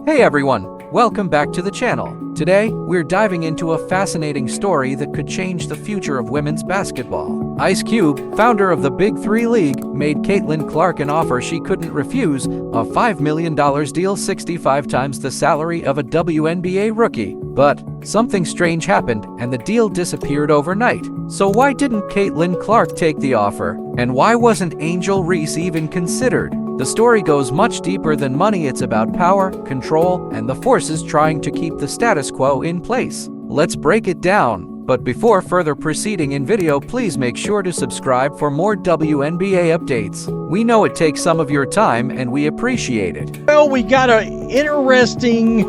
Hey everyone, welcome back to the channel. Today, we're diving into a fascinating story that could change the future of women's basketball. Ice Cube, founder of the Big Three League, made Caitlin Clark an offer she couldn't refuse, a $5 million deal 65 times the salary of a WNBA rookie. But something strange happened and the deal disappeared overnight. So why didn't Caitlin Clark take the offer? And why wasn't Angel Reese even considered? The story goes much deeper than money. It's about power, control, and the forces trying to keep the status quo in place. Let's break it down. But before further proceeding in video, please make sure to subscribe for more WNBA updates. We know it takes some of your time and we appreciate it. Well, we got an interesting,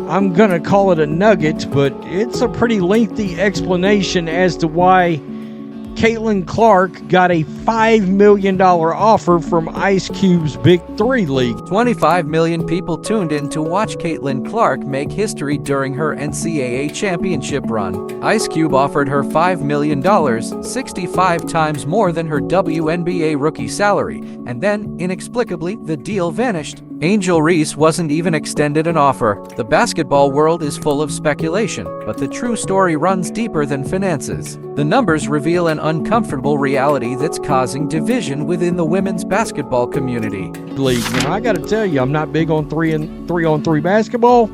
I'm gonna call it a nugget, but it's a pretty lengthy explanation as to why Caitlin Clark got a $5 million offer from Ice Cube's Big Three League. 25 million people tuned in to watch Caitlin Clark make history during her NCAA championship run. Ice Cube offered her $5 million, 65 times more than her WNBA rookie salary, and then, inexplicably, the deal vanished. Angel Reese wasn't even extended an offer. The basketball world is full of speculation, but the true story runs deeper than finances. The numbers reveal an uncomfortable reality that's causing division within the women's basketball community. Now, I gotta tell you, I'm not big on three-on-three basketball,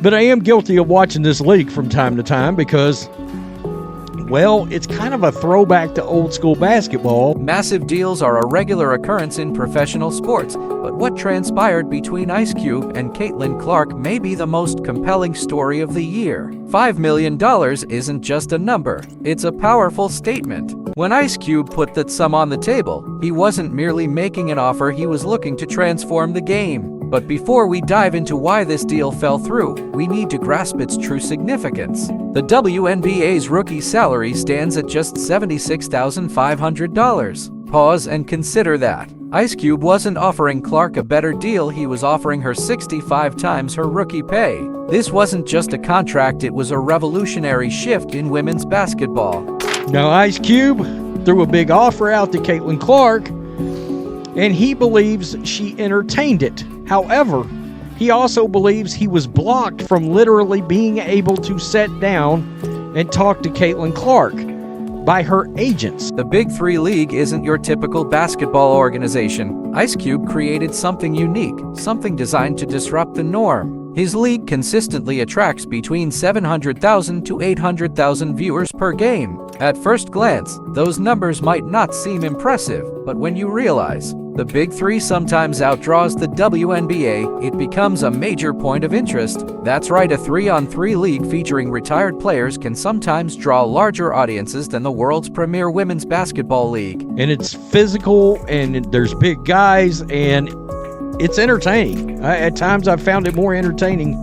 but I am guilty of watching this league from time to time because, well, it's kind of a throwback to old school basketball. Massive deals are a regular occurrence in professional sports, but what transpired between Ice Cube and Caitlin Clark may be the most compelling story of the year. $5 million isn't just a number, it's a powerful statement. When Ice Cube put that sum on the table, he wasn't merely making an offer, he was looking to transform the game. But before we dive into why this deal fell through, we need to grasp its true significance. The WNBA's rookie salary stands at just $76,500. Pause and consider that. Ice Cube wasn't offering Clark a better deal, he was offering her 65 times her rookie pay. This wasn't just a contract, it was a revolutionary shift in women's basketball. Now, Ice Cube threw a big offer out to Caitlin Clark, and he believes she entertained it. However, he also believes he was blocked from literally being able to sit down and talk to Caitlin Clark by her agents. The Big Three League isn't your typical basketball organization. Ice Cube created something unique, something designed to disrupt the norm. His league consistently attracts between 700,000 to 800,000 viewers per game. At first glance, those numbers might not seem impressive, but when you realize the Big Three sometimes outdraws the WNBA, it becomes a major point of interest. That's right, a 3-on-3 league featuring retired players can sometimes draw larger audiences than the world's premier women's basketball league. And it's physical, and there's big guys, and it's entertaining. At times I've found it more entertaining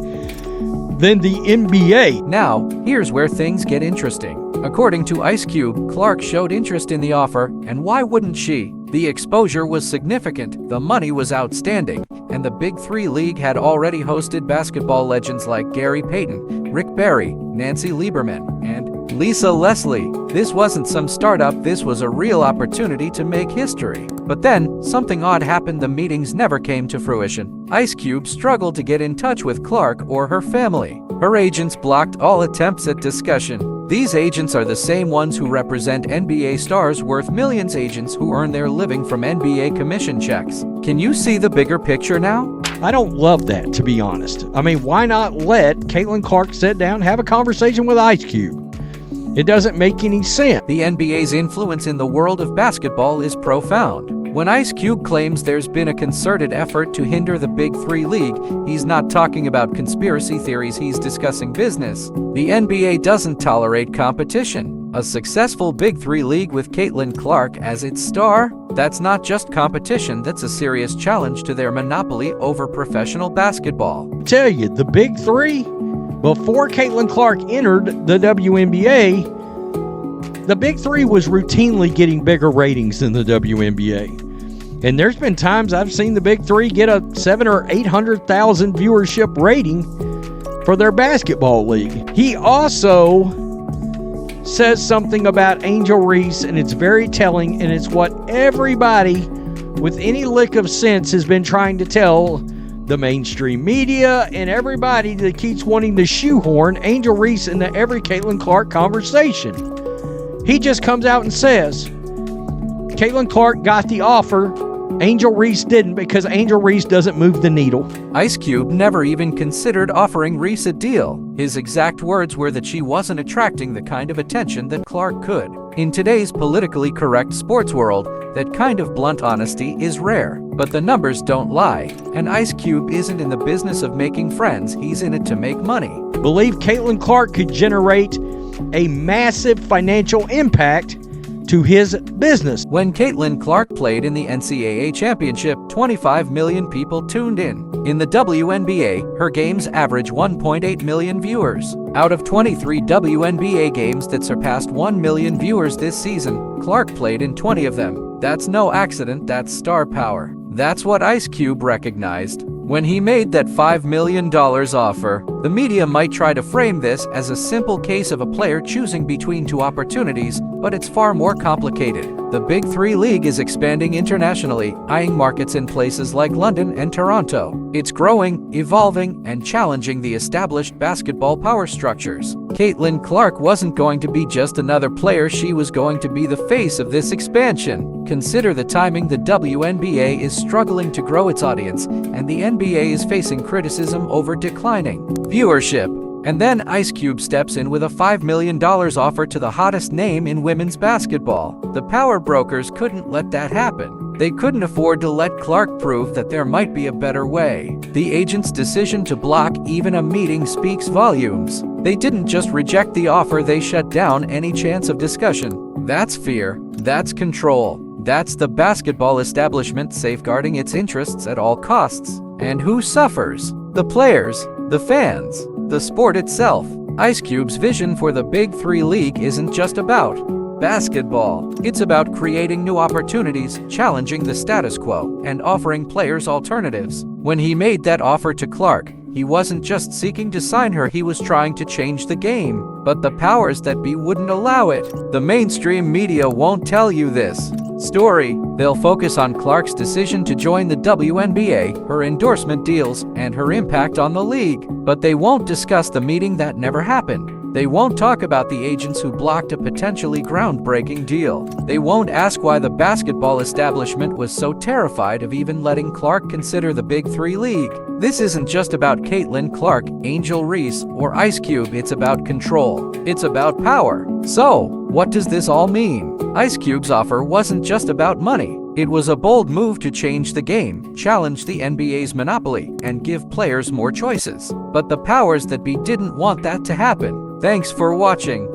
than the NBA. Now, here's where things get interesting. According to Ice Cube, Clark showed interest in the offer, and why wouldn't she? The exposure was significant, the money was outstanding, and the Big Three League had already hosted basketball legends like Gary Payton, Rick Barry, Nancy Lieberman, and Lisa Leslie. This wasn't some startup, this was a real opportunity to make history. But then, something odd happened, the meetings never came to fruition. Ice Cube struggled to get in touch with Clark or her family. Her agents blocked all attempts at discussion. These agents are the same ones who represent NBA stars worth millions, agents who earn their living from NBA commission checks. Can you see the bigger picture now? I don't love that, to be honest. I mean, why not let Caitlin Clark sit down, have a conversation with Ice Cube? It doesn't make any sense. The NBA's influence in the world of basketball is profound. When Ice Cube claims there's been a concerted effort to hinder the Big Three League, he's not talking about conspiracy theories, he's discussing business. The NBA doesn't tolerate competition. A successful Big Three League with Caitlin Clark as its star? That's not just competition, that's a serious challenge to their monopoly over professional basketball. I tell you, the Big Three, before Caitlin Clark entered the WNBA, the Big Three was routinely getting bigger ratings than the WNBA. And there's been times I've seen the Big Three get a 700,000 or 800,000 viewership rating for their basketball league. He also says something about Angel Reese, and it's very telling, and it's what everybody with any lick of sense has been trying to tell the mainstream media, and everybody that keeps wanting to shoehorn Angel Reese into every Caitlin Clark conversation. He just comes out and says, Caitlin Clark got the offer, Angel Reese didn't, because Angel Reese doesn't move the needle. Ice Cube never even considered offering Reese a deal. His exact words were that she wasn't attracting the kind of attention that Clark could. In today's politically correct sports world, that kind of blunt honesty is rare. But the numbers don't lie, and Ice Cube isn't in the business of making friends, he's in it to make money. Believe Caitlin Clark could generate a massive financial impact to his business. When Caitlin Clark played in the NCAA championship, 25 million people tuned in. In the WNBA, her games average 1.8 million viewers. Out of 23 WNBA games that surpassed 1 million viewers this season, Clark played in 20 of them. That's no accident, that's star power. That's what Ice Cube recognized. When he made that $5 million offer, the media might try to frame this as a simple case of a player choosing between two opportunities, but it's far more complicated. The Big Three League is expanding internationally, eyeing markets in places like London and Toronto. It's growing, evolving, and challenging the established basketball power structures. Caitlin Clark wasn't going to be just another player, she was going to be the face of this expansion. Consider the timing. The WNBA is struggling to grow its audience, and the NBA is facing criticism over declining viewership. And then Ice Cube steps in with a $5 million offer to the hottest name in women's basketball. The power brokers couldn't let that happen. They couldn't afford to let Clark prove that there might be a better way. The agent's decision to block even a meeting speaks volumes. They didn't just reject the offer, they shut down any chance of discussion. That's fear. That's control. That's the basketball establishment safeguarding its interests at all costs. And who suffers? The players, the fans, the sport itself. Ice Cube's vision for the Big Three League isn't just about basketball. It's about creating new opportunities, challenging the status quo, and offering players alternatives. When he made that offer to Clark, he wasn't just seeking to sign her, he was trying to change the game. But the powers that be wouldn't allow it. The mainstream media won't tell you this story. They'll focus on Clark's decision to join the WNBA, her endorsement deals, and her impact on the league. But they won't discuss the meeting that never happened. They won't talk about the agents who blocked a potentially groundbreaking deal. They won't ask why the basketball establishment was so terrified of even letting Clark consider the Big Three League. This isn't just about Caitlin Clark, Angel Reese, or Ice Cube, it's about control. It's about power. So, what does this all mean? Ice Cube's offer wasn't just about money. It was a bold move to change the game, challenge the NBA's monopoly, and give players more choices. But the powers that be didn't want that to happen. Thanks for watching.